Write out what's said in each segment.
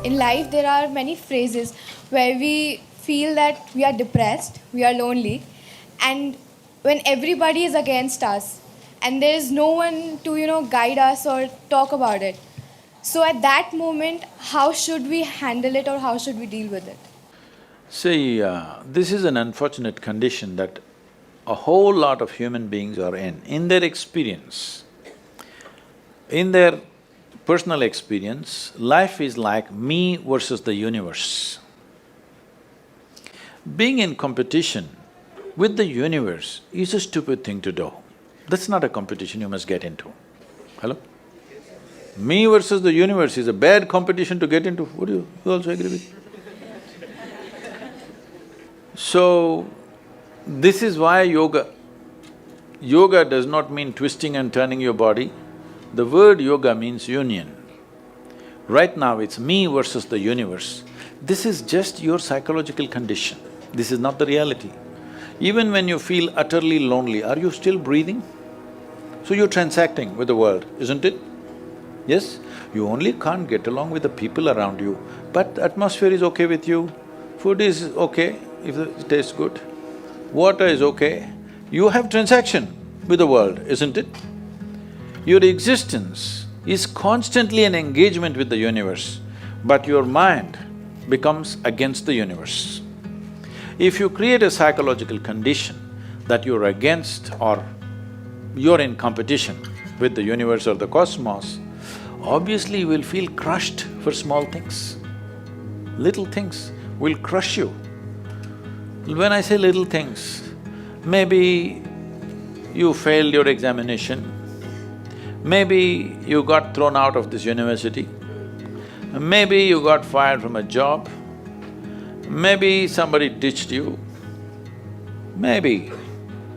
In life, there are many phrases where we feel that we are depressed, we are lonely, and when everybody is against us, and there is no one to, guide us or talk about it. So, at that moment, how should we handle it or how should we deal with it? See, this is an unfortunate condition that a whole lot of human beings are in their experience. In their personal experience, life is like me versus the universe. Being in competition with the universe is a stupid thing to do. That's not a competition you must get into. Hello? Me versus the universe is a bad competition to get into. Would you also agree with? So, this is why yoga does not mean twisting and turning your body. The word yoga means union. Right now it's me versus the universe. This is just your psychological condition. This is not the reality. Even when you feel utterly lonely, are you still breathing? So you're transacting with the world, isn't it? Yes? You only can't get along with the people around you, but the atmosphere is okay with you, food is okay if it tastes good, water is okay. You have transaction with the world, isn't it? Your existence is constantly an engagement with the universe, but your mind becomes against the universe. If you create a psychological condition that you're against or you're in competition with the universe or the cosmos, obviously you will feel crushed for small things. Little things will crush you. When I say little things, maybe you failed your examination, maybe you got thrown out of this university, maybe you got fired from a job, maybe somebody ditched you, maybe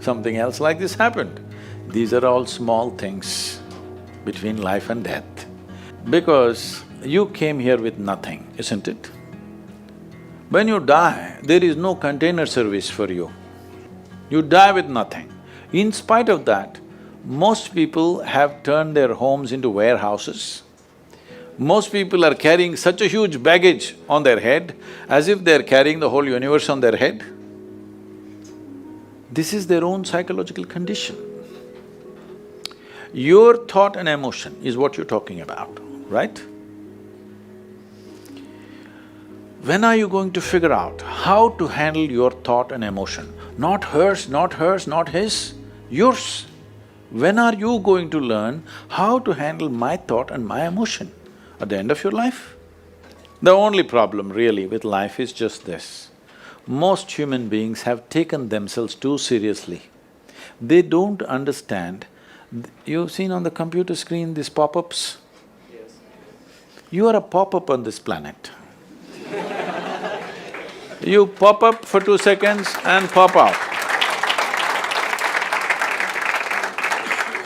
something else like this happened. These are all small things between life and death. Because you came here with nothing, isn't it? When you die, there is no container service for you. You die with nothing. In spite of that, most people have turned their homes into warehouses. Most people are carrying such a huge baggage on their head, as if they're carrying the whole universe on their head. This is their own psychological condition. Your thought and emotion is what you're talking about, right? When are you going to figure out how to handle your thought and emotion? Not hers, not hers, not his, yours. When are you going to learn how to handle my thought and my emotion? At the end of your life? The only problem really with life is just this. Most human beings have taken themselves too seriously. They don't understand. You've seen on the computer screen these pop-ups? Yes. You are a pop-up on this planet. You pop up for 2 seconds and pop out.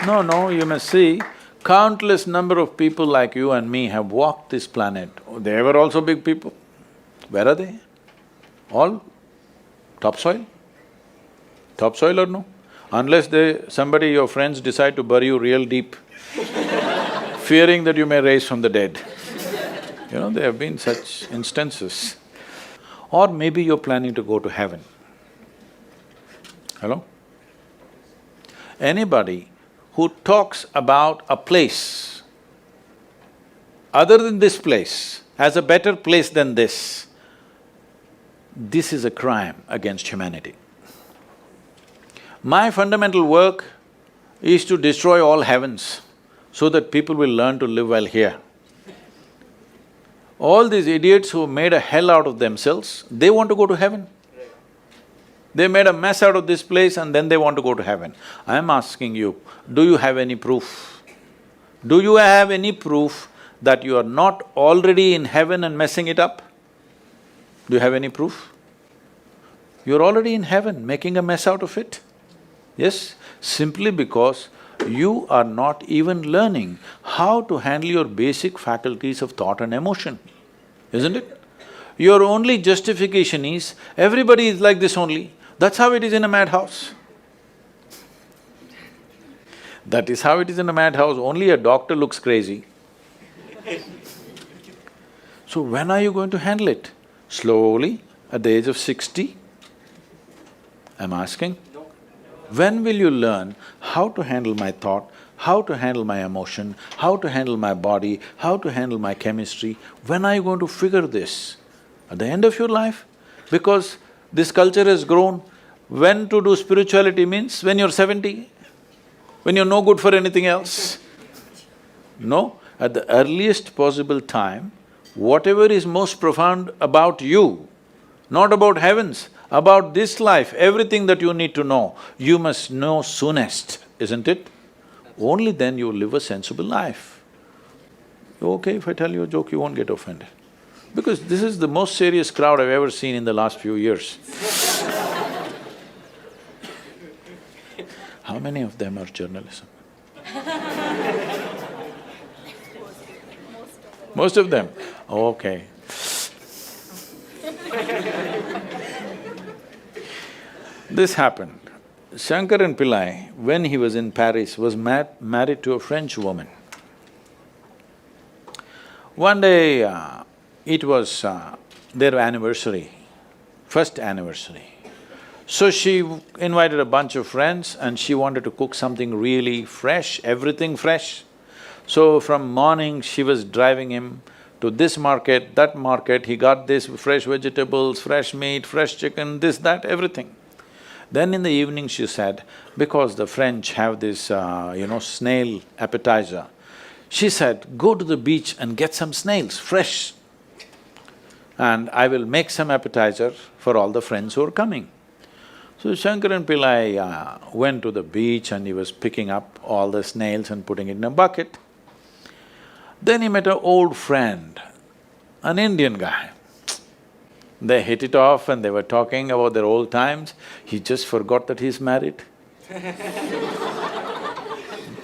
No, you must see, countless number of people like you and me have walked this planet. They were also big people. Where are they? All topsoil? Topsoil or no? Unless somebody, your friends decide to bury you real deep, fearing that you may rise from the dead. You know, there have been such instances. Or maybe you're planning to go to heaven. Hello? Anybody who talks about a place other than this place as a better place than this is a crime against humanity. My fundamental work is to destroy all heavens so that people will learn to live well here. All these idiots who made a hell out of themselves, they want to go to heaven. They made a mess out of this place and then they want to go to heaven. I'm asking you, do you have any proof? Do you have any proof that you are not already in heaven and messing it up? Do you have any proof? You're already in heaven, making a mess out of it. Yes, simply because you are not even learning how to handle your basic faculties of thought and emotion, isn't it? Your only justification is, everybody is like this only, that's how it is in a madhouse. That is how it is in a madhouse, only a doctor looks crazy. So when are you going to handle it? Slowly, at the age of 60? I'm asking. When will you learn how to handle my thought, how to handle my emotion, how to handle my body, how to handle my chemistry? When are you going to figure this? At the end of your life? Because this culture has grown. When to do spirituality means when you're 70, when you're no good for anything else. No, at the earliest possible time, whatever is most profound about you, not about heavens, about this life, everything that you need to know, you must know soonest, isn't it? Only then you will live a sensible life. Okay, if I tell you a joke, you won't get offended. Because this is the most serious crowd I've ever seen in the last few years. How many of them are journalism? Most of them? Okay. This happened. Shankaran Pillai, when he was in Paris, was married to a French woman. One day, it was their anniversary, first anniversary. So she invited a bunch of friends and she wanted to cook something really fresh, everything fresh. So from morning, she was driving him to this market, that market, he got this fresh vegetables, fresh meat, fresh chicken, this, that, everything. Then in the evening she said, because the French have this, snail appetizer, she said, go to the beach and get some snails, fresh. And I will make some appetizer for all the friends who are coming. So Shankaran Pillai went to the beach and he was picking up all the snails and putting it in a bucket. Then he met an old friend, an Indian guy. They hit it off and they were talking about their old times. He just forgot that he's married.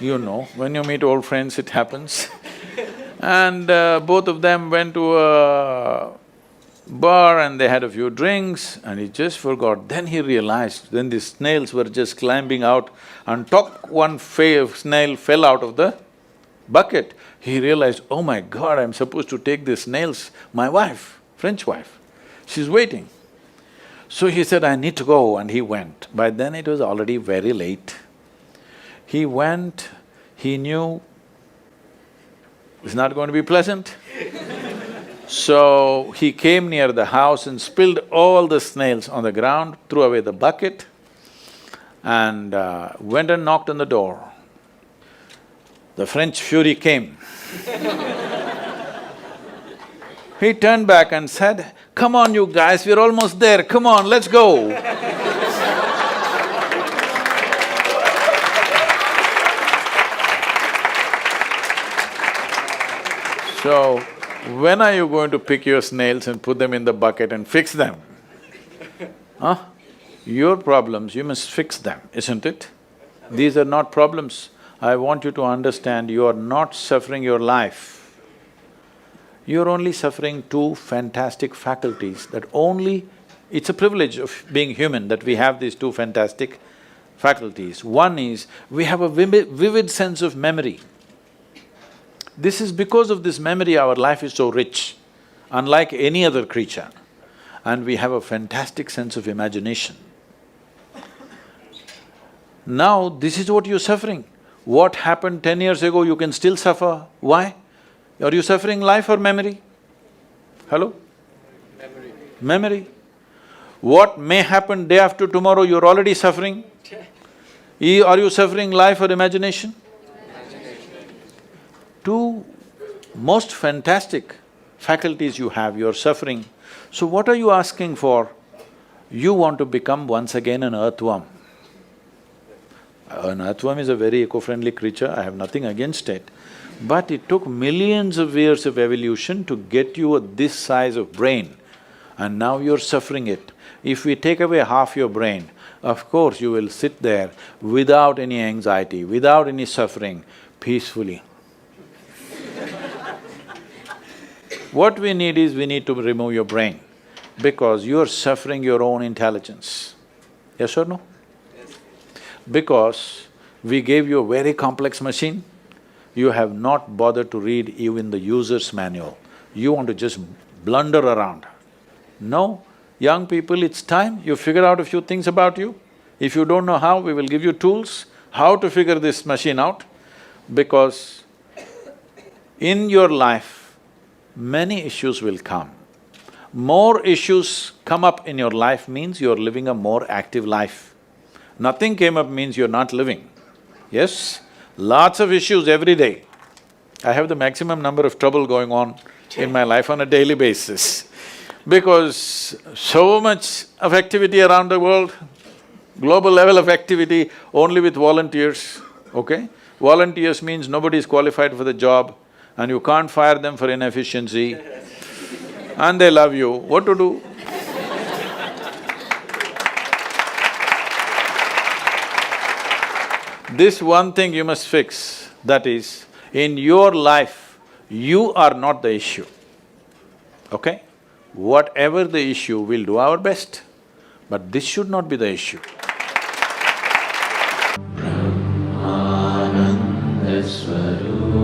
You know, when you meet old friends, it happens. And both of them went to a bar and they had a few drinks and he just forgot. Then he realized, then the snails were just climbing out and one snail fell out of the bucket. He realized, oh my God, I'm supposed to take these snails, my wife, French wife, she's waiting. So he said, I need to go, and he went. By then it was already very late. He went, he knew it's not going to be pleasant. So he came near the house and spilled all the snails on the ground, threw away the bucket and went and knocked on the door. The French fury came. He turned back and said, come on you guys, we're almost there, come on, let's go. So, when are you going to pick your snails and put them in the bucket and fix them? Huh? Your problems, you must fix them, isn't it? These are not problems. I want you to understand, you are not suffering your life. You're only suffering two fantastic faculties that only… It's a privilege of being human that we have these two fantastic faculties. One is, we have a vivid sense of memory. This is because of this memory our life is so rich, unlike any other creature. And we have a fantastic sense of imagination. Now, this is what you're suffering. What happened 10 years ago, you can still suffer. Why? Are you suffering life or memory? Hello? Memory. Memory. What may happen day after tomorrow, you're already suffering. Are you suffering life or imagination? Two most fantastic faculties you have, you're suffering. So what are you asking for? You want to become once again an earthworm. An earthworm is a very eco-friendly creature, I have nothing against it. But it took millions of years of evolution to get you this size of brain, and now you're suffering it. If we take away half your brain, of course you will sit there without any anxiety, without any suffering, peacefully. What we need is, we need to remove your brain, because you're suffering your own intelligence. Yes or no? Yes. Because we gave you a very complex machine, you have not bothered to read even the user's manual. You want to just blunder around. No, young people, it's time you figure out a few things about you. If you don't know how, we will give you tools, how to figure this machine out, because in your life, many issues will come. More issues come up in your life means you're living a more active life. Nothing came up means you're not living. Yes, lots of issues every day. I have the maximum number of trouble going on in my life on a daily basis because so much of activity around the world, global level of activity only with volunteers, okay? Volunteers means nobody is qualified for the job and you can't fire them for inefficiency and they love you, what to do? This one thing you must fix, that is, in your life, you are not the issue, okay? Whatever the issue, we'll do our best, but this should not be the issue. Brahmananda Swarupa